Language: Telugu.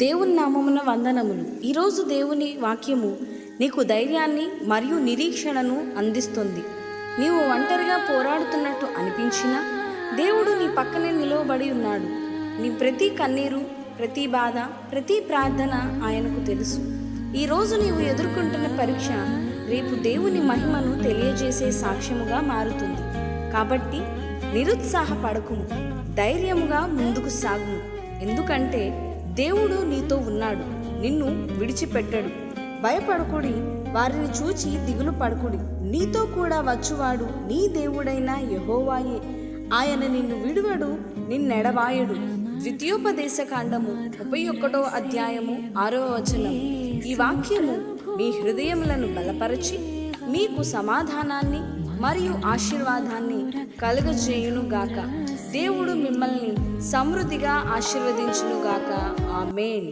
దేవుని నామమున వందనములు. ఈరోజు దేవుని వాక్యము నీకు ధైర్యాన్ని మరియు నిరీక్షణను అందిస్తుంది. నీవు ఒంటరిగా పోరాడుతున్నట్టు అనిపించినా దేవుడు నీ పక్కనే నిలవబడి ఉన్నాడు. నీ ప్రతి కన్నీరు, ప్రతి బాధ, ప్రతి ప్రార్థన ఆయనకు తెలుసు. ఈరోజు నీవు ఎదుర్కొంటున్న పరీక్ష రేపు దేవుని మహిమను తెలియజేసే సాక్ష్యముగా మారుతుంది. కాబట్టి నిరుత్సాహపడకుము, ధైర్యముగా ముందుకు సాగుము. ఎందుకంటే దేవుడు నీతో ఉన్నాడు, నిన్ను విడిచిపెట్టడు. భయపడకుడి, వారిని చూచి దిగులు పడకుడి. నీతో కూడా వచ్చువాడు నీ దేవుడైన యెహోవాయే. ఆయన నిన్ను విడువడు, నిన్నెడబాయడు. ద్వితీయోపదేశకాండము 31వ అధ్యాయము 6వ వచనం. ఈ వాక్యము మీ హృదయములను బలపరచి మీకు సమాధానాన్ని మరియు ఆశీర్వాదాన్ని కలుగజేయునుగాక. దేవుడు మిమ్మల్ని సమృద్ధిగా ఆశీర్వదించునుగాక. ఆమేన్.